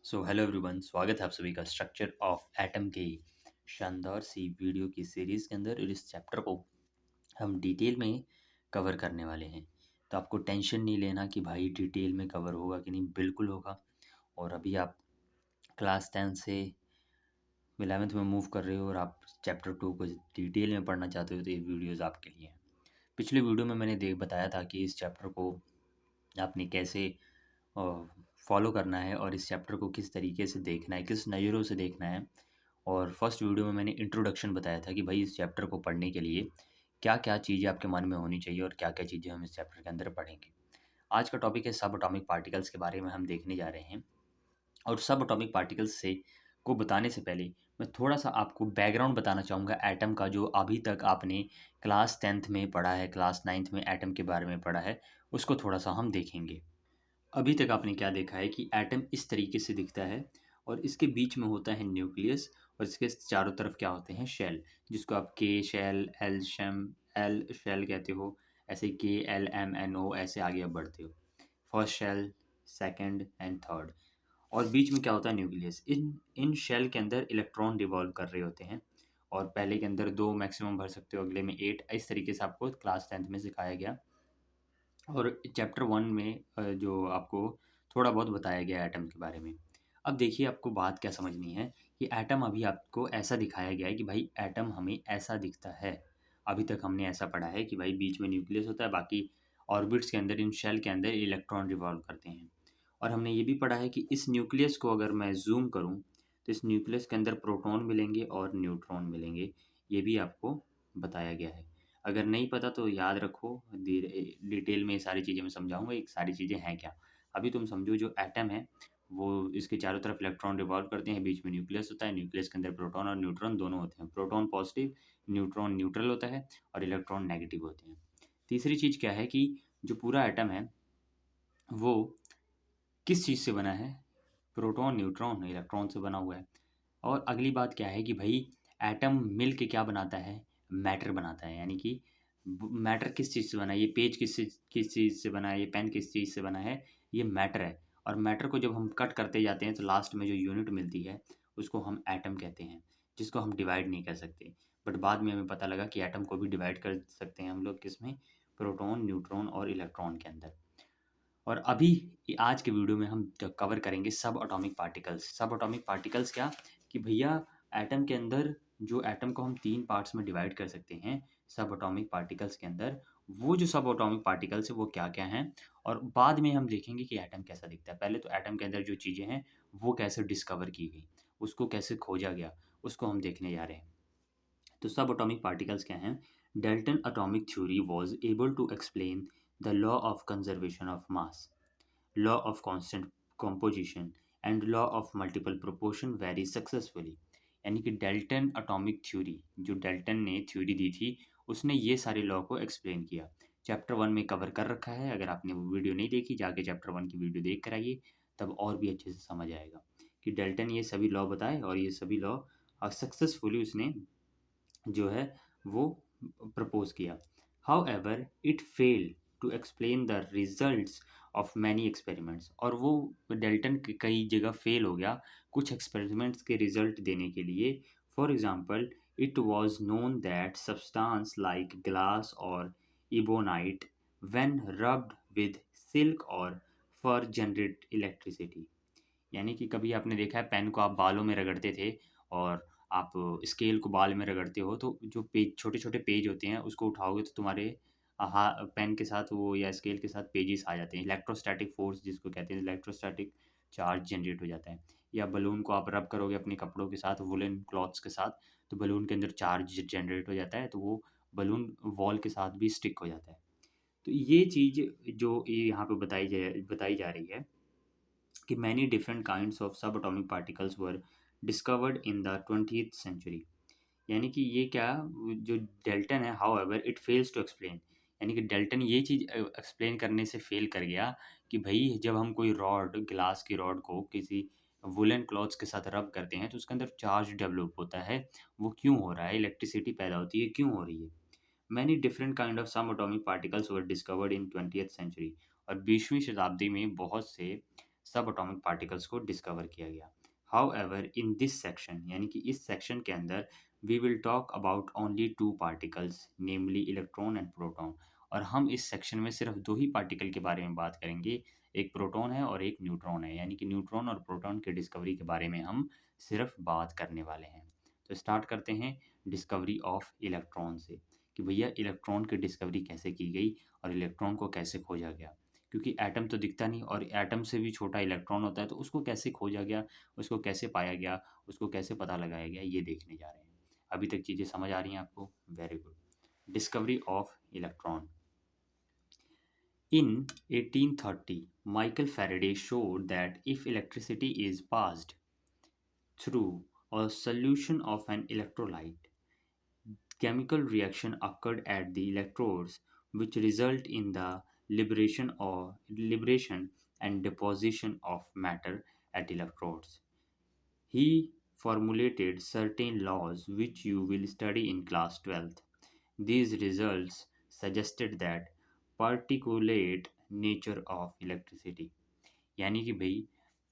Hello everyone, स्वागत है आप सभी का स्ट्रक्चर ऑफ एटम के शानदार सी वीडियो की सीरीज़ के अंदर। और इस चैप्टर को हम डिटेल में कवर करने वाले हैं। तो आपको टेंशन नहीं लेना कि भाई डिटेल में कवर होगा कि नहीं, बिल्कुल होगा। और अभी आप क्लास 10 से 11th में मूव कर रहे हो और आप चैप्टर 2 को डिटेल में पढ़ना चाहते हो तो ये वीडियोज़ आपके लिए हैं। पिछले वीडियो में मैंने बताया था कि इस चैप्टर को आपने कैसे फॉलो करना है और इस चैप्टर को किस तरीके से देखना है, किस नज़रों से देखना है। और फर्स्ट वीडियो में मैंने इंट्रोडक्शन बताया था कि भाई इस चैप्टर को पढ़ने के लिए क्या क्या चीज़ें आपके मन में होनी चाहिए और क्या क्या चीज़ें हम इस चैप्टर के अंदर पढ़ेंगे। आज का टॉपिक है सब एटॉमिक पार्टिकल्स के बारे में हम देखने जा रहे हैं। और सब एटॉमिक पार्टिकल्स से को बताने से पहले मैं थोड़ा सा आपको बैकग्राउंड बताना चाहूँगा एटम का, जो अभी तक आपने क्लास 10th में पढ़ा है, क्लास 9th में एटम के बारे में पढ़ा है, उसको थोड़ा सा हम देखेंगे। अभी तक आपने क्या देखा है कि एटम इस तरीके से दिखता है और इसके बीच में होता है न्यूक्लियस और इसके चारों तरफ क्या होते हैं, शेल, जिसको आप के शेल, एल शेल कहते हो। ऐसे KLMNO ऐसे आगे आप बढ़ते हो, first shell, second and third. और बीच में क्या होता है, न्यूक्लियस। इन इन शेल के अंदर इलेक्ट्रॉन रिवॉल्व कर रहे होते हैं और पहले के अंदर 2 मैक्सिमम भर सकते हो, अगले में 8। इस तरीके से आपको क्लास 10th में सिखाया गया। और चैप्टर 1 में जो आपको थोड़ा बहुत बताया गया है एटम के बारे में। अब देखिए, आपको बात क्या समझनी है कि एटम अभी आपको ऐसा दिखाया गया है कि भाई एटम हमें ऐसा दिखता है। अभी तक हमने ऐसा पढ़ा है कि भाई बीच में न्यूक्लियस होता है, बाकी ऑर्बिट्स के अंदर, इन शेल के अंदर इलेक्ट्रॉन रिवॉल्व करते हैं। और हमने ये भी पढ़ा है कि इस न्यूक्लियस को अगर मैं ज़ूम करूँ तो इस न्यूक्लियस के अंदर प्रोटॉन मिलेंगे और न्यूट्रॉन मिलेंगे। ये भी आपको बताया गया है। अगर नहीं पता तो याद रखो, डिटेल में ये सारी चीज़ें मैं समझाऊँगा, ये सारी चीज़ें हैं क्या। अभी तुम समझो, जो एटम है वो इसके चारों तरफ इलेक्ट्रॉन रिवॉल्व करते हैं, बीच में न्यूक्लियस होता है, न्यूक्लियस के अंदर प्रोटॉन और न्यूट्रॉन दोनों होते हैं। प्रोटॉन पॉजिटिव, न्यूट्रॉन न्यूट्रल होता है और इलेक्ट्रॉन नेगेटिव होते हैं। तीसरी चीज़ क्या है कि जो पूरा एटम है वो किस चीज़ से बना है, प्रोटॉन, न्यूट्रॉन, इलेक्ट्रॉन से बना हुआ है। और अगली बात क्या है कि भाई एटम मिल के क्या बनाता है, मैटर बनाता है। यानी कि मैटर किस चीज़ से बना है, ये पेज किस चीज़ से बना है, ये पेन किस चीज़ से बना है, ये मैटर है। और मैटर को जब हम कट करते जाते हैं तो लास्ट में जो यूनिट मिलती है उसको हम एटम कहते हैं, जिसको हम डिवाइड नहीं कर सकते। बट बाद में हमें पता लगा कि एटम को भी डिवाइड कर सकते हैं हम लोग, किसमें, प्रोटॉन, न्यूट्रॉन और इलेक्ट्रॉन के अंदर। और अभी आज के वीडियो में हम कवर करेंगे सब एटॉमिक पार्टिकल्स। सब एटॉमिक पार्टिकल्स क्या, कि भैया एटम के अंदर, जो एटम को हम 3 पार्ट्स में डिवाइड कर सकते हैं सब एटॉमिक पार्टिकल्स के अंदर, वो जो सब एटॉमिक पार्टिकल्स है वो क्या क्या हैं। और बाद में हम देखेंगे कि एटम कैसा दिखता है। पहले तो एटम के अंदर जो चीज़ें हैं वो कैसे डिस्कवर की गई, उसको कैसे खोजा गया, उसको हम देखने जा रहे हैं। तो सब एटॉमिक पार्टिकल्स क्या हैं। Dalton atomic theory was able to explain the law of conservation of mass, law of constant composition and law of multiple proportion very successfully। यानी कि डेल्टन एटॉमिक थ्योरी, जो डेल्टन ने थ्योरी दी थी, उसने ये सारे लॉ को एक्सप्लेन किया। चैप्टर 1 में कवर कर रखा है। अगर आपने वो वीडियो नहीं देखी, जाके चैप्टर 1 की वीडियो देख कर आइए, तब और भी अच्छे से समझ आएगा कि डेल्टन ये सभी लॉ बताए और ये सभी लॉ सक्सेसफुली उसने जो है वो प्रपोज किया। However it fail to explain the results of many experiments. और वो डेल्टन कई जगह फेल हो गया कुछ एक्सपेरिमेंट्स के रिजल्ट देने के लिए। For example, it was known that substance like glass और ebonite when rubbed with silk और फर जनरेट इलेक्ट्रिसिटी। यानी कि कभी आपने देखा है पेन को आप बालों में रगड़ते थे और आप स्केल को बाल में रगड़ते हो, तो जो पेज, छोटे-छोटे पेज होते हैं, उसको उठाओगे तो तुम्हारे पेन के साथ वो या स्केल के साथ पेजेस आ जाते हैं। इलेक्ट्रोस्टैटिक फ़ोर्स जिसको कहते हैं, इलेक्ट्रोस्टैटिक चार्ज जनरेट हो जाता है। या बलून को आप रब करोगे अपने कपड़ों के साथ, वूलन क्लॉथ्स के साथ, तो बलून के अंदर चार्ज जनरेट हो जाता है, तो वो बलून वॉल के साथ भी स्टिक हो जाता है। तो ये चीज़ जो ये यहाँ पे बताई जा रही है कि many different kinds of subatomic particles were discovered in the 20th century। यानी कि ये क्या, जो डेल्टन है, however it fails to explain. यानी कि डेल्टन ये चीज़ एक्सप्लेन करने से फेल कर गया कि भाई जब हम कोई रॉड, ग्लास की रॉड को किसी वुलन क्लॉथ्स के साथ रब करते हैं तो उसके अंदर चार्ज डेवलप होता है। वो क्यों हो रहा है, इलेक्ट्रिसिटी पैदा होती है, क्यों हो रही है। Many different kind of sub atomic particles were discovered in 20th century. और 20वीं शताब्दी में बहुत से सब एटॉमिक पार्टिकल्स को डिस्कवर किया गया। हाउएवर इन दिस सेक्शन, यानी कि इस सेक्शन के अंदर, we will talk about only two particles, namely electron and proton. और हम इस सेक्शन में सिर्फ दो ही पार्टिकल के बारे में बात करेंगे, एक प्रोटॉन है और एक न्यूट्रॉन है, यानी कि न्यूट्रॉन और प्रोटॉन के डिस्कवरी के बारे में हम सिर्फ बात करने वाले हैं। तो स्टार्ट करते हैं डिस्कवरी ऑफ इलेक्ट्रॉन से, कि भैया इलेक्ट्रॉन की डिस्कवरी कैसे की गई और इलेक्ट्रॉन को कैसे खोजा गया। क्योंकि एटम तो दिखता नहीं, और एटम से भी छोटा इलेक्ट्रॉन होता है, तो उसको कैसे खोजा गया, उसको कैसे पाया गया, उसको कैसे पता लगाया गया, ये देखने जा रहे हैं। अभी तक चीज़ें समझ आ रही हैं आपको? Very good. Discovery of electron. In 1830, Michael Faraday showed that if electricity is passed through a solution of an electrolyte, chemical reaction occurred at the electrodes which result in the liberation and deposition of matter at electrodes. He formulated certain laws which you will study in class 12th. These results suggested that particulate nature of electricity, यानी कि भाई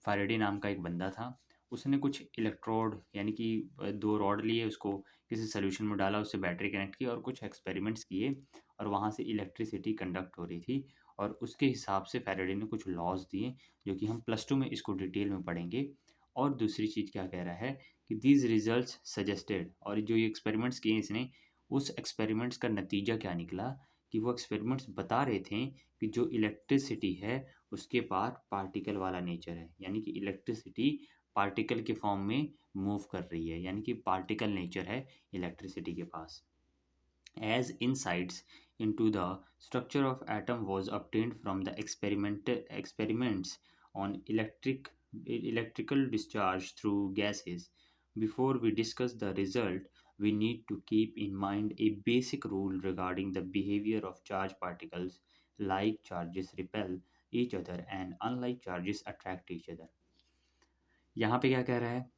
Faraday नाम का एक बंदा था, उसने कुछ इलेक्ट्रोड यानी कि दो रॉड लिए, उसको किसी सोल्यूशन में डाला, उससे बैटरी कनेक्ट की और कुछ एक्सपेरिमेंट्स किए, और वहाँ से इलेक्ट्रिसिटी कंडक्ट हो रही थी। और उसके हिसाब से फ़ैराडे ने कुछ लॉज दिए, जो कि हम +2 में इसको डिटेल में पढ़ेंगे। और दूसरी चीज़ क्या कह रहा है कि दीज रिजल्ट्स सजेस्टेड, और जो ये एक्सपेरिमेंट्स किए इसने, उस एक्सपेरिमेंट्स का नतीजा क्या निकला कि वो एक्सपेरिमेंट्स बता रहे थे कि जो इलेक्ट्रिसिटी है उसके पास पार्टिकल वाला नेचर है, यानी कि इलेक्ट्रिसिटी पार्टिकल के फॉर्म में मूव कर रही है, यानी कि पार्टिकल नेचर है इलेक्ट्रिसिटी के पास। As insights into the structure of atom was obtained from the experiments on electrical discharge through gases. Before we discuss the result, we need to keep in mind a basic rule regarding the behavior of charged particles. Like charges repel each other and unlike charges attract each other. यहाँ पे क्या कह रहा है?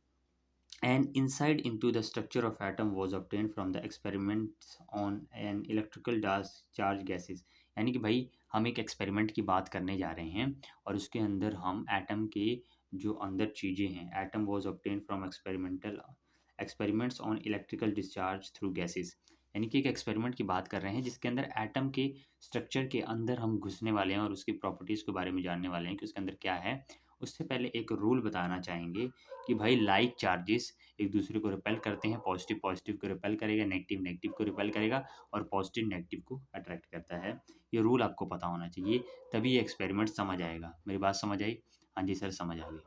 An insight into the structure of atom was obtained from the experiments on an electrical charge gases. यानी कि भाई हम एक एक्सपेरिमेंट की बात करने जा रहे हैं, और उसके अंदर हम एटम के जो अंदर चीज़ें हैं, atom was obtained from experiments on electrical discharge through gases, यानी कि एक एक्सपेरिमेंट की बात कर रहे हैं जिसके अंदर एटम के स्ट्रक्चर के अंदर हम घुसने वाले हैं और उसकी प्रॉपर्टीज़ के बारे में जानने वाले हैं कि उसके अंदर क्या है। उससे पहले एक रूल बताना चाहेंगे कि भाई लाइक चार्जेस एक दूसरे को रिपेल करते हैं, पॉजिटिव पॉजिटिव को रिपेल करेगा, नेगेटिव नेगेटिव को रिपेल करेगा, और पॉजिटिव नेगेटिव को अट्रैक्ट करता है। ये रूल आपको पता होना चाहिए, तभी ये एक्सपेरिमेंट समझ आएगा। मेरी बात समझ आई? हाँ जी सर, समझ आ गई।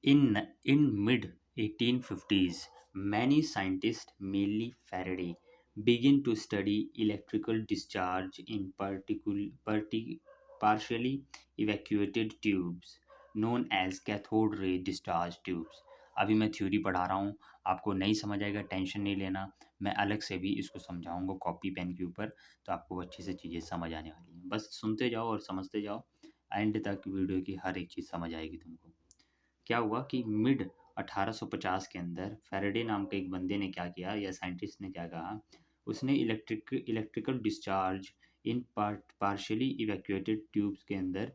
In mid 1850s, many scientists, mainly Faraday, began to study electrical discharge in partially evacuated tubes known as cathode ray discharge tubes. अभी मैं थ्योरी पढ़ा रहा हूँ, आपको नहीं समझ आएगा, टेंशन नहीं लेना, मैं अलग से भी इसको समझाऊंगा कॉपी पेन के ऊपर, तो आपको अच्छे से चीज़ें समझ आने वाली हैं। बस सुनते जाओ और समझते जाओ, एंड तक वीडियो की हर एक चीज़ समझ आएगी तुमको। क्या हुआ कि मिड 1850 के अंदर फैराडे नाम के एक बंदे ने क्या किया, या साइंटिस्ट ने क्या कहा, उसने electrical discharge in partially evacuated tubes के अंदर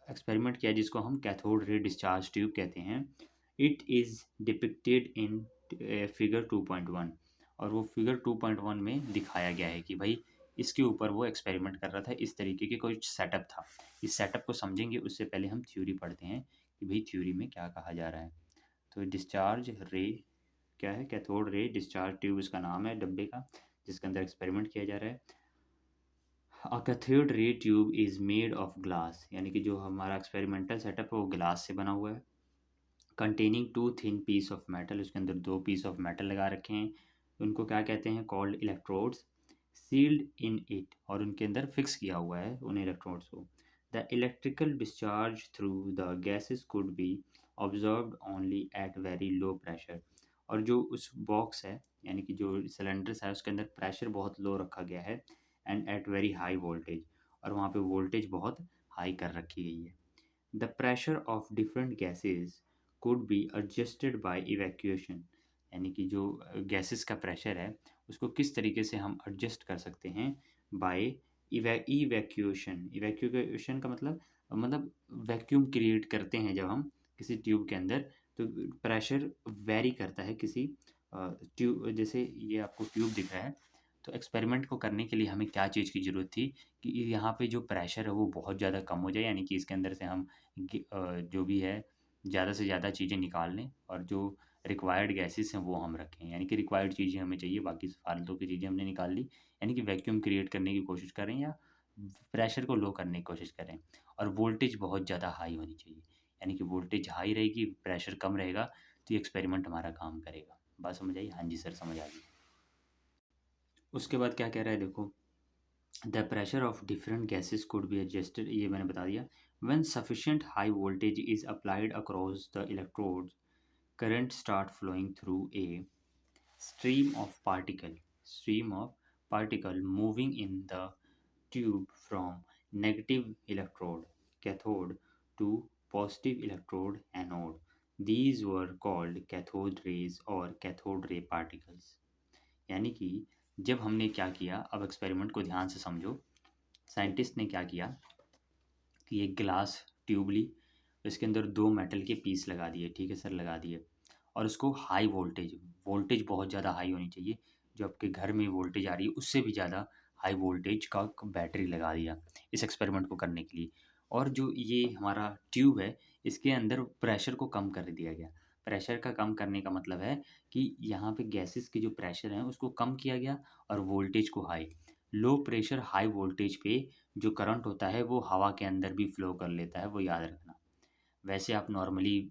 एक्सपेरिमेंट किया, जिसको हम कैथोड रे डिस्चार्ज ट्यूब कहते हैं। It is depicted in figure 2.1, और वो फिगर 2.1 में दिखाया गया है कि भाई इसके ऊपर वो एक्सपेरिमेंट कर रहा था, इस तरीके के कोई सेटअप था। इस सेटअप को समझेंगे उससे पहले हम थ्योरी पढ़ते हैं कि भाई थ्योरी में क्या कहा जा रहा है। तो डिस्चार्ज रे क्या है? कैथोड रे डिस्चार्ज ट्यूब इसका नाम है डब्बे का, जिसके अंदर एक्सपेरिमेंट किया जा रहा है। A cathode ray tube is made of glass, यानी कि जो हमारा एक्सपेरिमेंटल सेटअप है वो ग्लास से बना हुआ है। Containing two thin piece of metal, उसके अंदर दो पीस ऑफ मेटल लगा रखे हैं, उनको क्या कहते हैं? Called electrodes. Sealed in it, और उनके अंदर फिक्स किया हुआ है उन इलेक्ट्रोड्स को। The electrical discharge through the gases could be observed only at very low pressure, और जो उस बॉक्स है यानी कि जो सिलेंडर्स है उसके अंदर प्रेशर बहुत लो रखा गया है, and at very high voltage, और वहाँ पे वोल्टेज बहुत हाई कर रखी गई है। The pressure of different gases could be adjusted by evacuation, यानी कि जो गैसेस का प्रेशर है उसको किस तरीके से हम एडजस्ट कर सकते हैं बाय इवैक्यूएशन। इवैक्यूएशन का मतलब मतलब वैक्यूम क्रिएट करते हैं जब हम किसी ट्यूब के अंदर, तो प्रेशर वेरी करता है किसी ट्यूब, जैसे ये आपको ट्यूब दिख रहा है। तो एक्सपेरिमेंट को करने के लिए हमें क्या चीज़ की ज़रूरत थी कि यहाँ पे जो प्रेशर है वो बहुत ज़्यादा कम हो जाए, यानी कि इसके अंदर से हम जो भी है ज़्यादा से ज़्यादा चीज़ें निकाल लें, और जो रिक्वायर्ड गैसेस हैं वो हम रखें, यानी कि रिक्वायर्ड चीज़ें हमें चाहिए, बाकी फालतू की चीज़ें हमने निकाल ली। यानी कि वैक्यूम क्रिएट करने की कोशिश करें या प्रेशर को लो करने की कोशिश करें, और वोल्टेज बहुत ज़्यादा हाई होनी चाहिए, यानी कि वोल्टेज हाई रहेगी, प्रेशर कम रहेगा, तो ये एक्सपेरिमेंट हमारा काम करेगा। बात समझ आई? हाँ जी सर, समझ आ गई। उसके बाद क्या कह रहा है देखो, the pressure of different gases could be adjusted, ये मैंने बता दिया। When sufficient high voltage is applied across the electrodes, current start flowing through a stream of particle stream of particle moving in the tube from negative electrode cathode to positive electrode anode. These were called cathode rays or cathode ray particles. यानी कि जब हमने क्या किया, अब experiment को ध्यान से समझो। साइंटिस्ट ने क्या किया कि एक ग्लास ट्यूब ली, इसके अंदर दो मेटल के पीस लगा दिए, ठीक है सर, लगा दिए, और उसको हाई वोल्टेज, वोल्टेज बहुत ज़्यादा हाई होनी चाहिए, जो आपके घर में वोल्टेज आ रही है उससे भी ज़्यादा हाई वोल्टेज का बैटरी लगा दिया इस एक्सपेरिमेंट को करने के लिए। और जो ये हमारा ट्यूब है, इसके अंदर प्रेशर को कम कर दिया गया। प्रेशर का कम करने का मतलब है कि यहाँ पे गैसेस के जो प्रेशर हैं उसको कम किया गया, और वोल्टेज को high. Low pressure high voltage पे जो करंट होता है वो हवा के अंदर भी फ्लो कर लेता है, वो याद रखना। वैसे आप नॉर्मली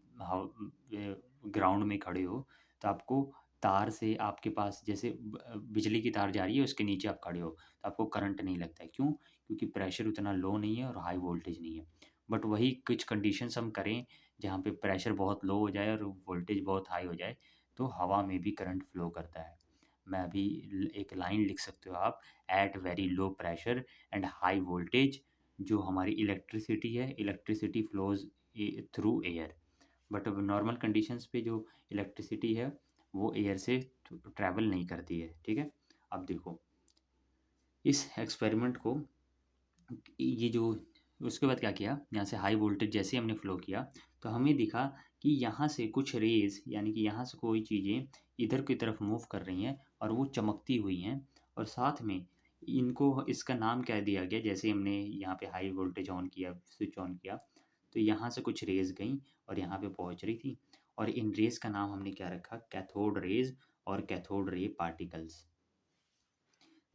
ग्राउंड में खड़े हो, तो आपको तार से आपके पास जैसे बिजली की तार जा रही है, उसके नीचे आप खड़े हो, तो आपको करंट नहीं लगता है। क्यों? क्योंकि प्रेशर उतना लो नहीं है और हाई वोल्टेज नहीं है। बट वही कुछ कंडीशंस हम करें जहाँ पे प्रेशर बहुत लो हो जाए और वोल्टेज बहुत हाई हो जाए, तो हवा में भी करंट फ्लो करता है। मैं अभी एक लाइन लिख सकते हो आप, at very low pressure and high voltage, जो हमारी इलेक्ट्रिसिटी है, electricity flows through air. But अब नॉर्मल कंडीशंस पे जो इलेक्ट्रिसिटी है वो एयर से ट्रैवल नहीं करती है, ठीक है। अब देखो इस एक्सपेरिमेंट को, ये जो उसके बाद क्या किया, यहाँ से हाई वोल्टेज जैसे हमने फ्लो किया, तो हमें दिखा कि यहाँ से कुछ रेज, यानी कि यहाँ से कोई चीज़ें इधर की तरफ मूव कर रही हैं और वो चमकती हुई हैं, और साथ में इनको इसका नाम क्या दिया गया, जैसे हमने यहाँ पे हाई वोल्टेज ऑन किया, स्विच ऑन किया, तो यहाँ से कुछ रेज गई और यहाँ पे पहुँच रही थी, और इन रेज का नाम हमने क्या रखा, कैथोड रेज और cathode ray particles.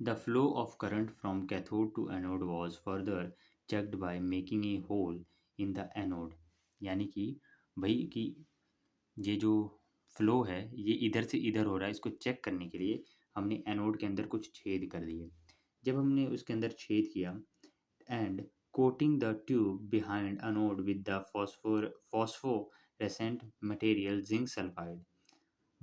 The flow of current from cathode to anode was further checked by making a hole in the anode, यानी कि भाई कि ये जो फ्लो है ये इधर से इधर हो रहा है, इसको चेक करने के लिए हमने एनोड के अंदर कुछ छेद कर दिए। जब हमने उसके अंदर छेद किया, and coating the tube behind anode with the phosphorescent material zinc sulphide,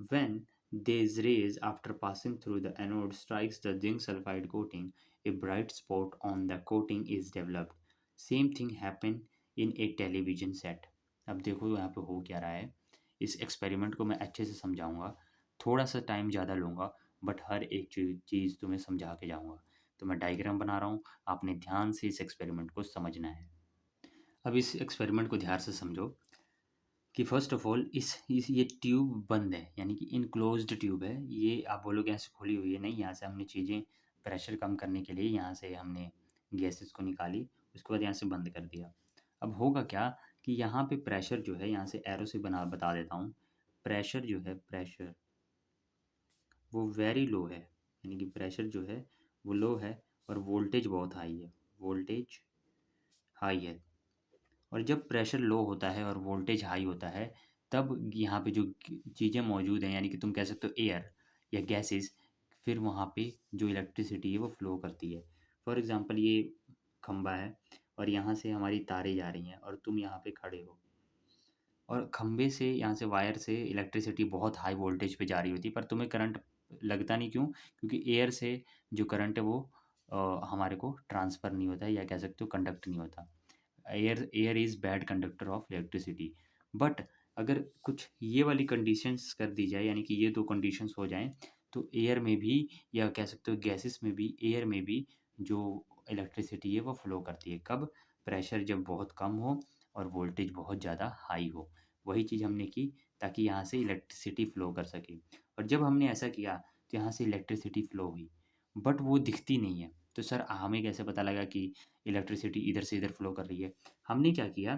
when these rays after passing through the anode strikes the zinc sulfide coating, a bright spot on the coating is developed. Same thing happen in a television set. अब देखो यहाँ पे हो क्या रहा है, इस experiment को मैं अच्छे से समझाऊंगा, थोड़ा सा टाइम ज़्यादा लूँगा, बट हर एक चीज़ तुम्हें समझा के जाऊँगा। तो मैं डायग्राम बना रहा हूँ, आपने ध्यान से इस एक्सपेरिमेंट को समझना है। अब इस एक्सपेरिमेंट को ध्यान से समझो कि फ़र्स्ट ऑफ़ ऑल इस ये ट्यूब बंद है, यानी कि इनक्लोज़्ड ट्यूब है। ये आप बोलोगे ऐसे खुली हुई है, नहीं, यहाँ से हमने चीज़ें प्रेशर कम करने के लिए यहाँ से हमने गैसेज़ को निकाली, उसके बाद यहाँ से बंद कर दिया। अब होगा क्या कि यहाँ पे प्रेशर जो है, यहाँ से एरो से बना बता देता हूँ, प्रेशर जो है, प्रेशर वो वेरी लो है, यानी कि प्रेशर जो है वो लो है, और वोल्टेज बहुत हाई है, वोल्टेज हाई है। और जब प्रेशर लो होता है और वोल्टेज हाई होता है, तब यहाँ पे जो चीज़ें मौजूद हैं, यानी कि तुम कह सकते हो एयर या गैसेस, फिर वहाँ पे जो इलेक्ट्रिसिटी है वो फ्लो करती है। फॉर एग्ज़ाम्पल ये खंबा है और यहाँ से हमारी तारें जा रही हैं और तुम यहाँ पे खड़े हो, और खंबे से, यहाँ से वायर से इलेक्ट्रिसिटी बहुत हाई वोल्टेज पे जा रही होती है, पर तुम्हें करंट लगता नहीं, क्यों? क्योंकि एयर से जो करंट है वो हमारे को ट्रांसफ़र नहीं होता है, या कह सकते हो कंडक्ट नहीं होता। Air is bad conductor of electricity. But अगर कुछ ये वाली कंडीशंस कर दी जाए, यानी कि ये दो कंडीशंस हो जाएं, तो एयर में भी, या कह सकते हो गैसेस में भी, एयर में भी जो इलेक्ट्रिसिटी है वो फ्लो करती है। कब? प्रेशर जब बहुत कम हो और वोल्टेज बहुत ज़्यादा हाई हो। वही चीज़ हमने की ताकि यहाँ से इलेक्ट्रिसिटी फ़्लो कर सके। और जब हमने ऐसा किया तो यहाँ से इलेक्ट्रिसिटी फ़्लो हुई, बट वो दिखती नहीं है। तो सर हमें कैसे पता लगा कि इलेक्ट्रिसिटी इधर से इधर फ़्लो कर रही है? हमने क्या किया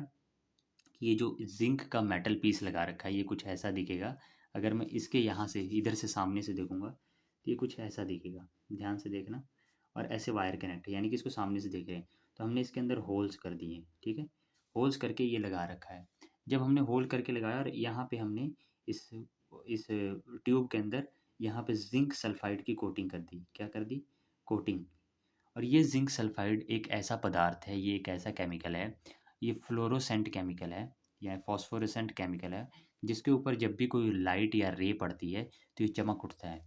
कि ये जो ज़िंक का मेटल पीस लगा रखा है, ये कुछ ऐसा दिखेगा। अगर मैं इसके यहाँ से इधर से सामने से देखूँगा, तो ये कुछ ऐसा दिखेगा। ध्यान से देखना। और ऐसे वायर कनेक्ट है, यानी कि इसको सामने से देख रहे हैं। तो हमने इसके अंदर होल्स कर दिए हैं, ठीक है? होल्स करके ये लगा रखा है। जब हमने होल करके लगाया और यहाँ पे हमने इस इस ट्यूब के अंदर यहाँ पे ज़िंक सल्फ़ाइड की कोटिंग कर दी। क्या कर दी? कोटिंग। और ये ज़िंक सल्फ़ाइड एक ऐसा पदार्थ है, ये एक ऐसा केमिकल है, ये फ्लोरोसेंट केमिकल है या फ़ॉस्फ़ोरेसेंट केमिकल है, जिसके ऊपर जब भी कोई लाइट या रे पड़ती है, तो ये चमक उठता है।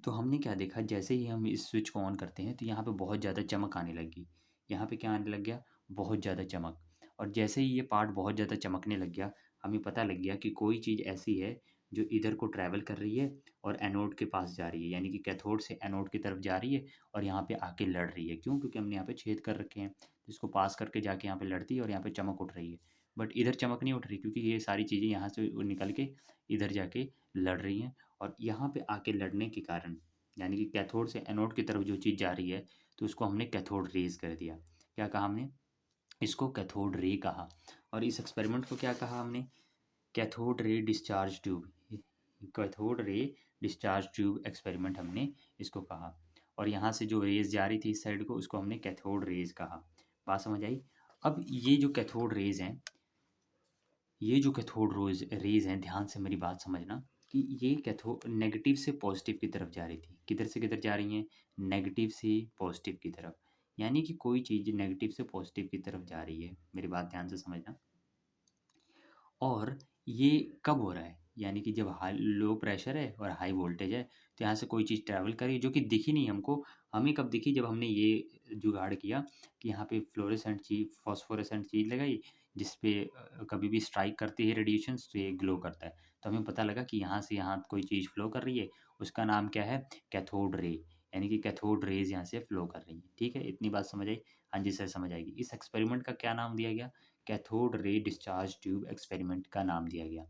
तो हमने क्या देखा, जैसे ही हम इस स्विच को ऑन करते हैं, तो यहाँ पे बहुत ज़्यादा चमक आने लगी। यहाँ पे क्या आने लग गया? बहुत ज़्यादा चमक। और जैसे ही ये पार्ट बहुत ज़्यादा चमकने लग गया, हमें पता लग गया कि कोई चीज़ ऐसी है, जो इधर को ट्रैवल कर रही है और एनोड के पास जा रही है। यानी कि कैथोड से एनोड की तरफ जा रही है और यहाँ पे आके लड़ रही है। क्यों? क्योंकि हमने यहाँ पे छेद कर रखे हैं। तो इसको पास करके जाके यहाँ पे लड़ती है और यहाँ पे चमक उठ रही है। बट इधर चमक नहीं उठ रही, क्योंकि ये सारी चीज़ें यहाँ से निकल के इधर जाके लड़ रही हैं। और यहाँ पे आके लड़ने के कारण, यानी कि कैथोड से एनोड की तरफ जो चीज़ जा रही है, तो उसको हमने कैथोड रेज़ कर दिया। क्या कहा हमने? इसको कैथोड रे कहा। और इस एक्सपेरिमेंट को क्या कहा हमने? Cathode ray discharge tube. Cathode ray discharge tube experiment हमने इसको कहा। और यहाँ से जो रेज़ जा रही थी इस साइड को, उसको हमने कैथोड रेज़ कहा। बात समझ आई? अब ये जो कैथोड रेज़ हैं, ये जो कैथोड रेज़ हैं, ध्यान से मेरी बात समझना कि ये कैथो नेगेटिव से पॉजिटिव की तरफ जा रही थी। किधर से किधर जा रही हैं? नेगेटिव से पॉजिटिव की तरफ। यानी कि कोई चीज़ नेगेटिव से पॉजिटिव की तरफ जा रही है। मेरी बात ध्यान से समझना। और ये कब हो रहा है? यानी कि जब हाई लो प्रेशर है और हाई वोल्टेज है, तो यहाँ से कोई चीज़ ट्रैवल कर रही है जो कि दिखी नहीं हमको। हमें कब दिखी? जब हमने ये जुगाड़ किया कि यहाँ पे फ्लोरेसेंट चीज़, फ़ॉस्फ़ोरेसेंट चीज़ लगाई, जिस पे कभी भी स्ट्राइक करती है रेडिएशंस, तो ये ग्लो करता है। तो हमें पता लगा कि यहाँ से यहाँ कोई चीज़ फ़्लो कर रही है, उसका नाम क्या है? Cathode ray. यानी कि कैथोड रेज़ यहाँ से फ़्लो कर रही हैं। ठीक है? इतनी बात समझ आई? हाँ जी सर, समझ आएगी। इस एक्सपेरिमेंट का क्या नाम दिया गया? Cathode ray discharge tube experiment का नाम दिया गया।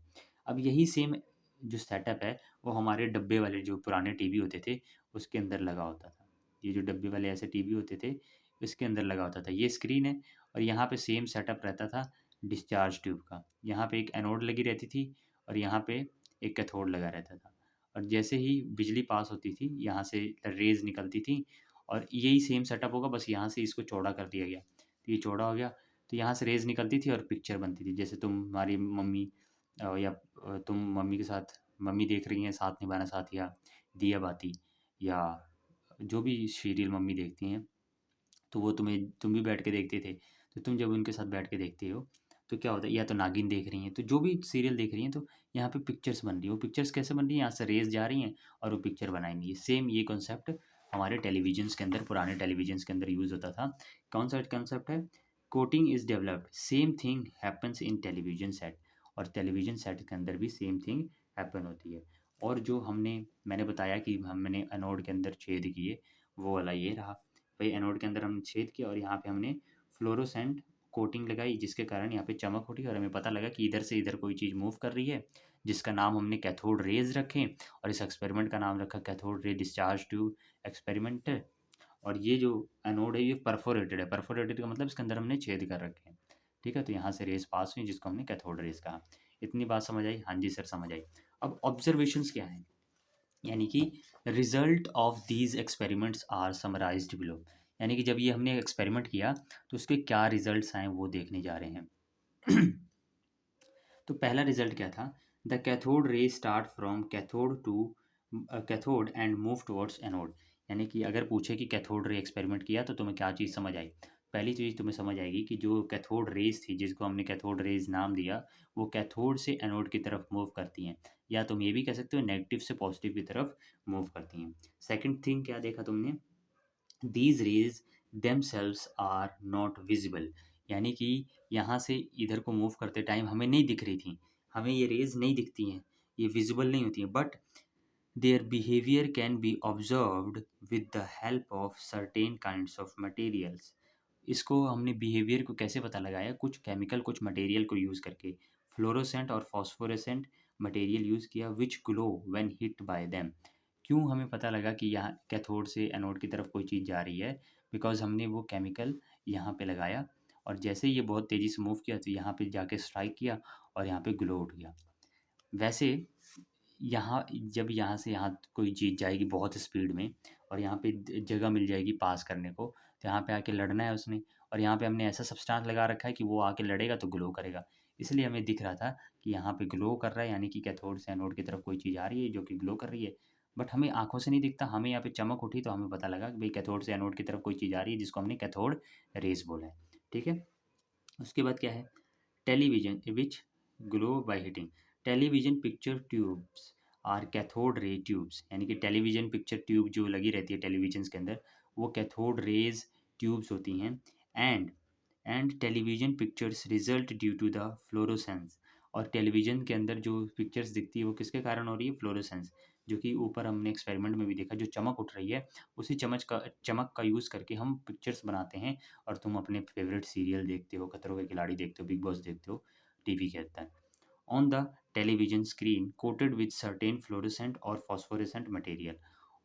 अब यही सेम जो सेटअप है, वो हमारे डब्बे वाले जो पुराने टीवी होते थे, उसके अंदर लगा होता था। ये जो डब्बे वाले ऐसे टीवी होते थे, इसके अंदर लगा होता था। ये स्क्रीन है और यहाँ पे सेम सेटअप रहता था डिस्चार्ज ट्यूब का। यहाँ पे एक एनोड लगी रहती थी और यहाँ पे एक कैथोड लगा रहता था। और जैसे ही बिजली पास होती थी, यहाँ से रेज़ निकलती थी और यही सेम सेटअप होगा, बस यहाँ से इसको चौड़ा कर दिया गया। तो ये चौड़ा हो गया, तो यहाँ से रेज़ निकलती थी और पिक्चर बनती थी। जैसे तुम्हारी मम्मी या तुम मम्मी के साथ, मम्मी देख रही हैं साथ निभाना साथिया, दिया बाती, या जो भी सीरियल मम्मी देखती हैं, तो वो तुम भी बैठ के देखते थे। तो तुम जब उनके साथ बैठ के देखते हो, तो क्या होता है, या तो नागिन देख रही हैं, तो जो भी सीरियल देख रही हैं, तो यहाँ पे पिक्चर्स बन रही हैं। वो पिक्चर्स कैसे बन रही हैं? यहाँ से रेज़ जा रही हैं और वो पिक्चर बनाएँगी। सेम ये कॉन्सेप्ट हमारे टेलीविज़न्स के अंदर, पुराने टेलीविज़न्स के अंदर यूज़ होता था। कौन-सा कॉन्सेप्ट है? Coating is developed, same thing happens in television set. और टेलीविज़न सेट के अंदर भी सेम थिंग हैपन होती है। और जो मैंने बताया कि हमने एनोड के अंदर छेद किए, वो वाला ये रहा। भई एनोड के अंदर हमने छेद किया और यहाँ पे हमने फ्लोरोसेंट कोटिंग लगाई, जिसके कारण यहाँ पे चमक उठी और हमें पता लगा कि इधर से इधर कोई चीज़ मूव कर रही है, जिसका नाम हमने कैथोड रेज़ रखे और इस एक्सपेरिमेंट का नाम रखा cathode ray discharge tube experiment. और ये जो एनोड है, ये परफोरेटेड है। परफोरेटेड का मतलब इसके अंदर हमने छेद कर रखे हैं। ठीक है? तो यहाँ से रेज़ पास हुई, जिसको हमने कैथोड रेज़ कहा। इतनी बात समझ आई? हाँ जी सर, समझ आई। अब ऑब्जर्वेशंस क्या हैं? यानी कि result of these experiments are summarised below. यानी कि जब ये हमने एक्सपेरिमेंट किया, तो उसके क्या रिजल्ट्स आए, वो देखने जा रहे हैं। तो पहला रिजल्ट क्या था? The cathode ray start from cathode to cathode and move towards anode. यानी कि अगर पूछे कि कैथोड रे एक्सपेरिमेंट किया, तो तुम्हें क्या चीज़ समझ आई? पहली चीज़ तुम्हें समझ आएगी कि जो कैथोड रेज थी, जिसको हमने कैथोड रेज नाम दिया, वो कैथोड से एनोड की तरफ मूव करती हैं, या तुम ये भी कह सकते हो नेगेटिव से पॉजिटिव की तरफ मूव करती हैं। सेकंड थिंग क्या देखा तुमने? These rays themselves are not visible. यानी कि यहाँ से इधर को मूव करते टाइम हमें नहीं दिख रही थी, हमें ये रेज नहीं दिखती हैं, ये विजिबल नहीं होती हैं, but their behaviour can be observed with the help of certain kinds of materials. इसको हमने बिहेवियर को कैसे पता लगाया, कुछ केमिकल कुछ मटेरियल को यूज़ करके, फ्लोरोसेंट और फॉस्फोरेसेंट मटेरियल यूज़ किया which glow when hit by them. क्यों हमें पता लगा कि यहाँ कैथोड से एनोड की तरफ कोई चीज़ जा रही है, बिकॉज हमने वो केमिकल यहाँ पे लगाया और जैसे ही ये बहुत तेज़ी से मूव किया तो यहाँ पे जाके स्ट्राइक किया और यहाँ पे ग्लो उठ गया। वैसे यहाँ जब यहाँ से यहाँ कोई चीज़ जाएगी बहुत स्पीड में और यहाँ पे जगह मिल जाएगी पास करने को, तो यहाँ पे आके लड़ना है उसने, और यहाँ पे हमने ऐसा सब्सटेंस लगा रखा है कि वो आके लड़ेगा तो ग्लो करेगा। इसलिए हमें दिख रहा था कि यहाँ पे ग्लो कर रहा है, यानी कि कैथोड से एनोड की तरफ कोई चीज़ आ रही है जो कि ग्लो कर रही है। बट हमें आंखों से नहीं दिखता, हमें यहाँ पे चमक उठी तो हमें पता लगा कि भाई कैथोड से एनोड की तरफ कोई चीज़ आ रही है, जिसको हमने कैथोड रेस बोला है। ठीक है, उसके बाद क्या है, television which glow by heating. Television picture tubes are cathode ray tubes, यानी कि टेलीविजन पिक्चर ट्यूब जो लगी रहती है टेलीविजन के अंदर, वो कैथोड रेज ट्यूब्स होती हैं। And television pictures result due to the fluorescence. और टेलीविजन के अंदर जो पिक्चर्स दिखती है वो किसके कारण हो रही है, फ्लोरोसेंस, जो कि ऊपर हमने एक्सपेरिमेंट में भी देखा, जो चमक उठ रही है उसी चमक का यूज़ करके हम पिक्चर्स बनाते हैं। और तुम अपने फेवरेट सीरियल देखते हो, खतरों के खिलाड़ी देखते हो, बिग बॉस देखते हो टीवी के अंदर। On the television screen coated with certain fluorescent और फॉस्फोरेसेंट मटेरियल।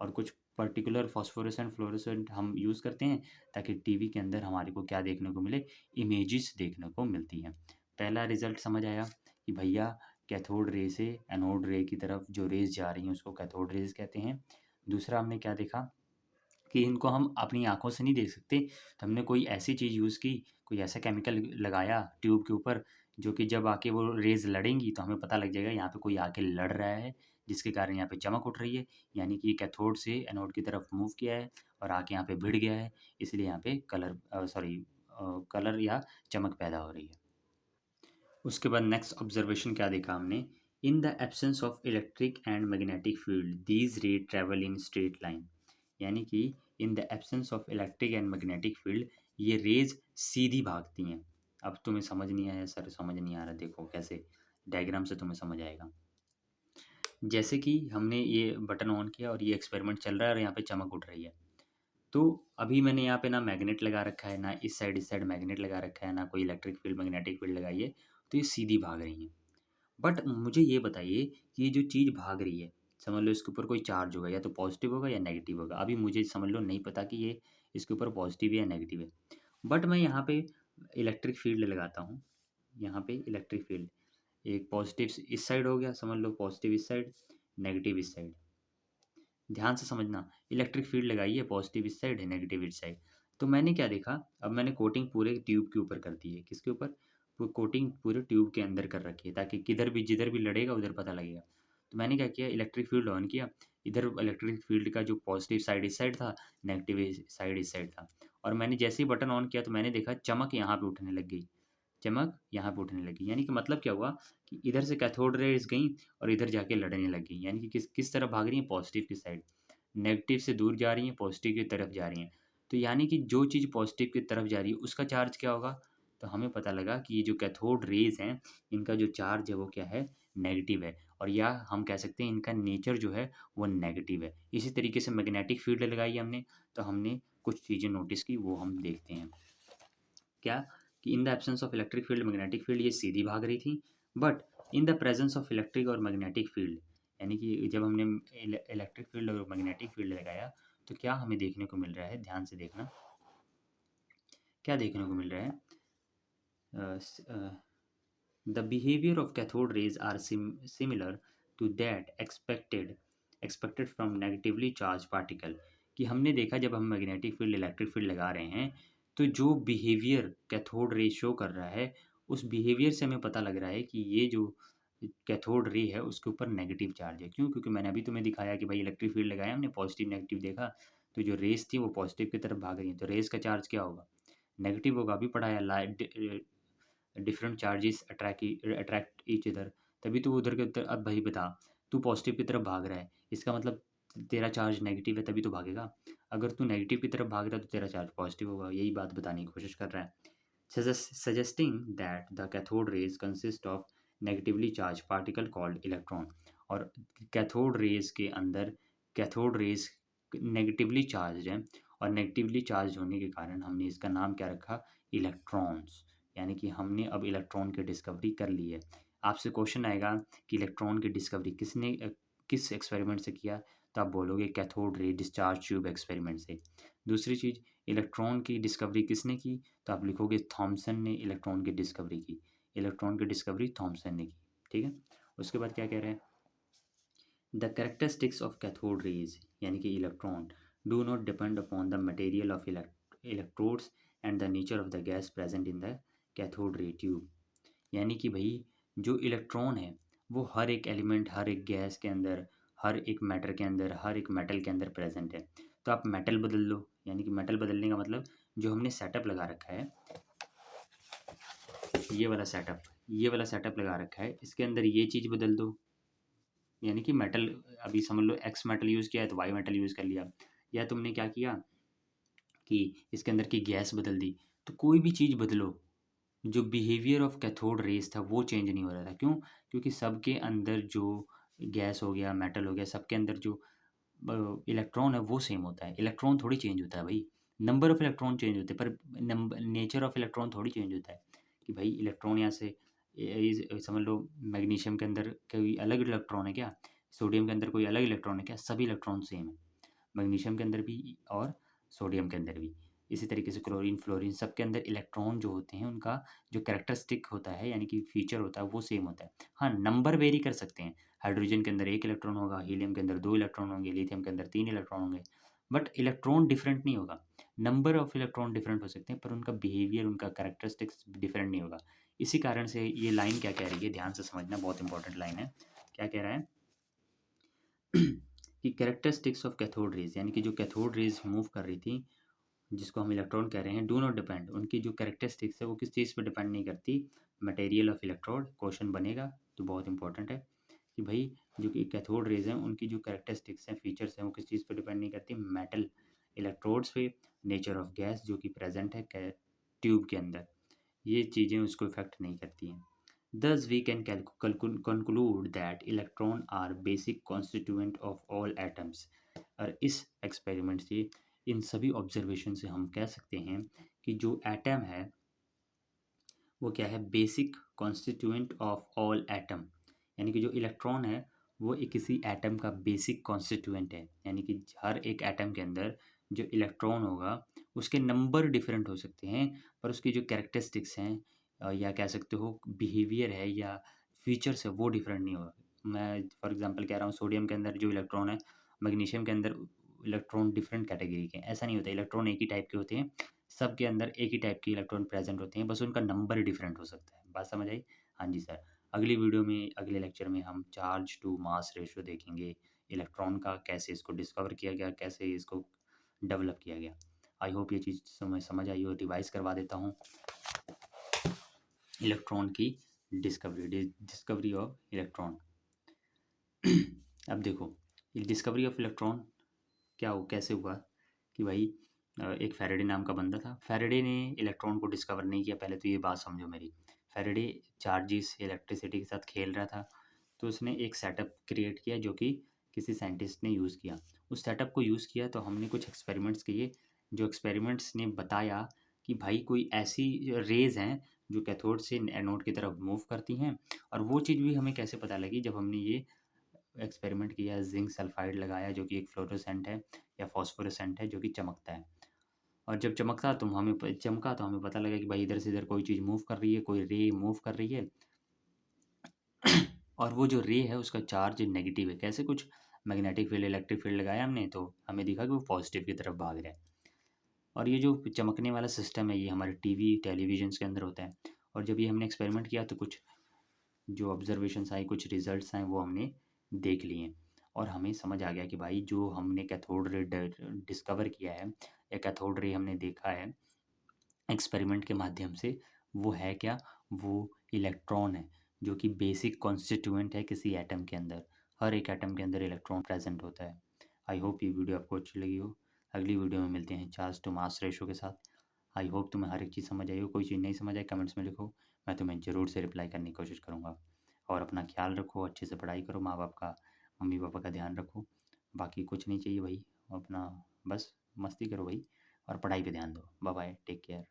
और कुछ पर्टिकुलर फॉस्फोरेसेंट फ्लोरेसेंट हम यूज़ करते हैं ताकि टीवी के अंदर हमारे को क्या देखने को मिले, इमेजेस देखने को मिलती हैं। पहला रिजल्ट समझ आया कि भैया कैथोड रे से एनोड रे की तरफ जो रेज जा रही हैं उसको कैथोड रेज कहते हैं। दूसरा हमने क्या देखा कि इनको हम अपनी आँखों से नहीं देख सकते, तो हमने कोई ऐसी चीज़ यूज़ की, कोई ऐसा केमिकल लगाया ट्यूब के ऊपर, जो कि जब आके वो रेज़ लड़ेंगी तो हमें पता लग जाएगा यहाँ पे कोई आके लड़ रहा है, जिसके कारण यहाँ पे चमक उठ रही है, यानी कि कैथोड से एनोड की तरफ मूव किया है और आके यहाँ पे भिड़ गया है, इसलिए यहाँ पे कलर या चमक पैदा हो रही है। उसके बाद नेक्स्ट ऑब्जर्वेशन क्या देखा हमने, in the absence of electric and magnetic field these रे ट्रेवल इन स्ट्रेट लाइन। यानी कि in the absence of electric and magnetic field ये रेज सीधी भागती हैं। अब तुम्हें समझ नहीं आया सर, समझ नहीं आ रहा, देखो कैसे डायग्राम से तुम्हें समझ आएगा। जैसे कि हमने ये बटन ऑन किया और ये एक्सपेरिमेंट चल रहा है और यहाँ पे चमक उठ रही है, तो अभी मैंने यहाँ पे ना मैग्नेट लगा रखा है, ना इस साइड मैग्नेट लगा रखा है, ना कोई इलेक्ट्रिक फील्ड मैग्नेटिक फील्ड लगाई है, तो ये सीधी भाग रही हैं। बट मुझे ये बताइए कि ये जो चीज़ भाग रही है, समझ लो इसके ऊपर कोई चार्ज होगा, या तो पॉजिटिव होगा या नेगेटिव होगा। अभी मुझे समझ लो नहीं पता कि ये इसके ऊपर पॉजिटिव या नेगेटिव है, बट मैं यहाँ पे इलेक्ट्रिक फील्ड लगाता हूँ। यहाँ पे इलेक्ट्रिक फील्ड एक पॉजिटिव इस साइड हो गया, समझ लो पॉजिटिव इस साइड, नेगेटिव इस साइड। ध्यान से समझना, इलेक्ट्रिक फील्ड लगाई है, पॉजिटिव इस साइड है, नेगेटिव इस साइड। तो मैंने क्या देखा, अब मैंने कोटिंग पूरे ट्यूब के ऊपर कर दी है, किसके ऊपर, कोटिंग पूरे ट्यूब के अंदर कर रखी है, ताकि किधर भी जिधर भी लड़ेगा उधर पता लगेगा। तो मैंने क्या किया, इलेक्ट्रिक फील्ड ऑन किया, इधर इलेक्ट्रिक फील्ड का जो पॉजिटिव साइड इस साइड था, नेगेटिव साइड इस साइड था। और मैंने जैसे ही बटन ऑन किया तो मैंने देखा चमक यहाँ पे उठने लग गई, चमक यहाँ पे उठने लगी। यानी कि मतलब क्या हुआ कि इधर से कैथोड रेज गई और इधर जाके लड़ने लग गई, यानी कि किस किस तरफ भाग रही है, पॉजिटिव की साइड। नेगेटिव से दूर जा रही हैं, पॉजिटिव की तरफ जा रही हैं। तो यानी कि जो चीज़ पॉजिटिव की तरफ जा रही है उसका चार्ज क्या होगा, तो हमें पता लगा कि ये जो कैथोड रेज़ हैं इनका जो चार्ज है वो क्या है, नेगेटिव है। और या हम कह सकते हैं इनका नेचर जो है वो नेगेटिव है। इसी तरीके से मैग्नेटिक फील्ड लगाई हमने, तो हमने कुछ चीज़ें नोटिस की, वो हम देखते हैं। क्या, कि in the absence of electric field magnetic field ये सीधी भाग रही थी, but in the presence of electric और मैग्नेटिक फील्ड, यानी कि जब हमने इलेक्ट्रिक फील्ड और मैग्नेटिक फील्ड लगाया तो क्या हमें देखने को मिल रहा है, ध्यान से देखना, क्या देखने को मिल रहा है, the behaviour of cathode rays are similar to that expected from negatively charge particle. कि हमने देखा जब हम मैग्नेटिक फील्ड इलेक्ट्रिक फील्ड लगा रहे हैं तो जो बिहेवियर कैथोड रे शो कर रहा है, उस बिहेवियर से हमें पता लग रहा है कि ये जो कैथोड रे है उसके ऊपर नेगेटिव चार्ज है। क्यों, क्योंकि मैंने अभी तुम्हें दिखाया कि भाई इलेक्ट्रिक फील्ड लगाया हमने, पॉजिटिव नेगेटिव देखा, तो जो रेस थी वो पॉजिटिव की तरफ भाग रही है, तो रेस का चार्ज क्या होगा, नेगेटिव होगा। अभी पढ़ाया, light different charges attract each other, तभी तो वो उधर के उधर। अब भाई बता, तू पॉजिटिव की तरफ भाग रहा है, इसका मतलब तेरा चार्ज नेगेटिव है तभी तो भागेगा। अगर तू नेगेटिव की तरफ भाग रहा है तो तेरा चार्ज पॉजिटिव होगा, यही बात बताने की कोशिश कर रहा है। suggesting that the cathode rays consist of negatively charged particle called electron। और कैथोड रेज के अंदर कैथोड रेज नेगेटिवली चार्ज हैं और नेगेटिवली चार्ज होने के कारण हमने इसका नाम क्या रखा, इलेक्ट्रॉन्स। यानी कि हमने अब इलेक्ट्रॉन की डिस्कवरी कर ली है। आपसे क्वेश्चन आएगा कि इलेक्ट्रॉन की डिस्कवरी किस एक्सपेरिमेंट से किया, तो आप बोलोगे cathode ray discharge tube experiment से। दूसरी चीज़, इलेक्ट्रॉन की डिस्कवरी किसने की, तो आप लिखोगे थॉमसन ने इलेक्ट्रॉन की डिस्कवरी की। इलेक्ट्रॉन की डिस्कवरी थॉमसन ने की। ठीक है। उसके बाद क्या कह रहे हैं, the characteristics of cathode raise यानी कि electron do not depend upon the material of electrodes and the nature of the gas present in the cathode ray tube. यानी कि भाई जो इलेक्ट्रॉन है वो हर एक एलिमेंट, हर एक गैस के अंदर, हर एक मैटर के अंदर, हर एक मेटल के अंदर प्रेजेंट है। तो आप मेटल बदल लो, यानी कि मेटल बदलने का मतलब जो हमने सेटअप लगा रखा है, ये वाला सेटअप लगा रखा है, इसके अंदर ये चीज़ बदल दो। यानी कि मेटल, अभी समझ लो एक्स मेटल यूज़ किया है तो वाई मेटल यूज़ कर लिया, या तुमने क्या किया कि इसके अंदर की गैस बदल दी। तो कोई भी चीज़ बदलो, जो बिहेवियर ऑफ कैथोड रेज था वो चेंज नहीं हो रहा था। क्यों? क्योंकि सबके अंदर जो गैस हो गया, मेटल हो गया, सबके अंदर जो इलेक्ट्रॉन है वो सेम होता है। इलेक्ट्रॉन थोड़ी चेंज होता है भाई, नंबर ऑफ इलेक्ट्रॉन चेंज होते हैं, पर नंबर नेचर ऑफ इलेक्ट्रॉन थोड़ी चेंज होता है। कि भाई इलेक्ट्रॉन यहाँ से समझ लो मैग्नीशियम के अंदर कोई अलग इलेक्ट्रॉन है क्या, सोडियम के अंदर कोई अलग इलेक्ट्रॉन है क्या, सभी इलेक्ट्रॉन सेम है, मैग्नीशियम के अंदर भी और सोडियम के अंदर भी। इसी तरीके से क्लोरीन, फ्लोरीन, सब के अंदर इलेक्ट्रॉन जो होते हैं उनका जो कैरेक्टरिस्टिक होता है यानी कि फीचर होता है वो सेम होता है। हाँ, नंबर वेरी कर सकते हैं। हाइड्रोजन के अंदर 1 इलेक्ट्रॉन होगा, हीलियम के अंदर 2 इलेक्ट्रॉन होंगे, लिथियम के अंदर 3 इलेक्ट्रॉन होंगे, बट इलेक्ट्रॉन डिफरेंट नहीं होगा। नंबर ऑफ इलेक्ट्रॉन डिफरेंट हो सकते हैं पर उनका बिहेवियर, उनका कैरेक्टरिस्टिक्स डिफरेंट नहीं होगा। इसी कारण से ये लाइन क्या कह रही है, ध्यान से समझना, बहुत इंपॉर्टेंट लाइन है। क्या कह रहा है कि कैरेक्टरिस्टिक्स ऑफ कैथोड रेज, यानी कि जो कैथोड रेज मूव कर रही थी, जिसको हम इलेक्ट्रॉन कह रहे हैं, डू नॉट डिपेंड, उनकी जो कैरेक्टरिस्टिक्स है वो किस चीज़ पे डिपेंड नहीं करती, मटेरियल ऑफ इलेक्ट्रोड। क्वेश्चन बनेगा तो बहुत इंपॉर्टेंट है कि भाई जो कि कैथोड रेज हैं उनकी जो कैरेक्टरिस्टिक्स हैं, फीचर्स हैं, वो किस चीज़ पे डिपेंड नहीं करती, मेटल इलेक्ट्रोड्स पे, नेचर ऑफ गैस जो कि प्रेजेंट है ट्यूब के अंदर, ये चीज़ें उसको इफेक्ट नहीं करती हैं। Thus, we can conclude that electron are basic constituent of all atoms। और इस एक्सपेरिमेंट से, इन सभी ऑब्जर्वेशन से हम कह सकते हैं कि जो एटम है वो क्या है, basic constituent of all atom. यानी कि जो इलेक्ट्रॉन है वो एक किसी एटम का बेसिक कॉन्स्टिट्यूएंट है। यानी कि हर एक एटम के अंदर जो इलेक्ट्रॉन होगा उसके नंबर डिफरेंट हो सकते हैं, पर उसकी जो कैरेक्टरिस्टिक्स हैं या कह सकते हो बिहेवियर है या फीचर्स है वो डिफरेंट नहीं होगा। मैं फॉर एग्जांपल कह रहा हूँ, सोडियम के अंदर जो इलेक्ट्रॉन है, मैग्नीशियम के अंदर इलेक्ट्रॉन डिफरेंट कैटेगरी के हैं, ऐसा नहीं होता। इलेक्ट्रॉन एक ही टाइप के होते हैं, सबके अंदर एक ही टाइप के इलेक्ट्रॉन प्रेजेंट होते हैं, बस उनका नंबर डिफरेंट हो सकता है। बात समझ आई? हाँ जी सर। अगली वीडियो में, अगले लेक्चर में हम चार्ज टू मास रेशो देखेंगे, इलेक्ट्रॉन का कैसे इसको डिस्कवर किया गया, कैसे इसको डेवलप किया गया। आई होप ये चीज़ समझ आई हो। रिवाइज करवा देता हूँ। इलेक्ट्रॉन की डिस्कवरी ऑफ इलेक्ट्रॉन। अब देखो, डिस्कवरी ऑफ इलेक्ट्रॉन क्या हो, कैसे हुआ कि भाई एक फैराडे नाम का बंदा था। फैराडे ने इलेक्ट्रॉन को डिस्कवर नहीं किया। पहले तो ये बात समझो मेरी। फैराडे चार्जेस, इलेक्ट्रिसिटी के साथ खेल रहा था, तो उसने एक सेटअप क्रिएट किया जो कि किसी साइंटिस्ट ने यूज़ किया। उस सेटअप को यूज़ किया तो हमने कुछ एक्सपेरिमेंट्स किए, जो एक्सपेरिमेंट्स ने बताया कि भाई कोई ऐसी रेज़ हैं जो कैथोड से एनोड की तरफ मूव करती हैं। और वो चीज़ भी हमें कैसे पता लगी, जब हमने ये एक्सपेरिमेंट किया, जिंक सल्फाइड लगाया जो कि एक फ्लोरोसेंट है या फॉस्फोरेसेंट है जो कि चमकता है। और जब चमका तो हमें पता लगा कि भाई इधर से इधर कोई चीज़ मूव कर रही है, कोई रे मूव कर रही है। और वो जो रे है उसका चार्ज नेगेटिव है। कैसे? कुछ मैग्नेटिक फील्ड, इलेक्ट्रिक फील्ड लगाया हमने तो हमें दिखा कि वो पॉजिटिव की तरफ भाग रहा है। और ये जो चमकने वाला सिस्टम है ये हमारे टीवी, टेलीविजन्स के अंदर होता है। और जब ये हमने एक्सपेरिमेंट किया तो कुछ जो ऑब्जर्वेशंस आए, कुछ रिजल्ट्स आए, वो हमने देख लिए। और हमें समझ आ गया कि भाई जो हमने कैथोड रे डिस्कवर किया है या कैथोड रे हमने देखा है एक्सपेरिमेंट के माध्यम से, वो है क्या? वो इलेक्ट्रॉन है जो कि बेसिक कॉन्स्टिट्यूएंट है किसी एटम के अंदर। हर एक एटम के अंदर इलेक्ट्रॉन प्रेजेंट होता है। आई होप ये वीडियो आपको अच्छी लगी हो। अगली वीडियो में मिलते हैं चार्ज टू मास रेशो के साथ। आई होप तुम्हें हर एक चीज़ समझ आई हो। कोई चीज़ नहीं समझ आए कमेंट्स में लिखो, मैं तुम्हें ज़रूर से रिप्लाई करने की कोशिश करूँगा। और अपना ख्याल रखो, अच्छे से पढ़ाई करो, माँ बाप का, मम्मी पापा का ध्यान रखो। बाकी कुछ नहीं चाहिए भाई, अपना बस मस्ती करो भाई और पढ़ाई पे ध्यान दो। Bye bye, take care.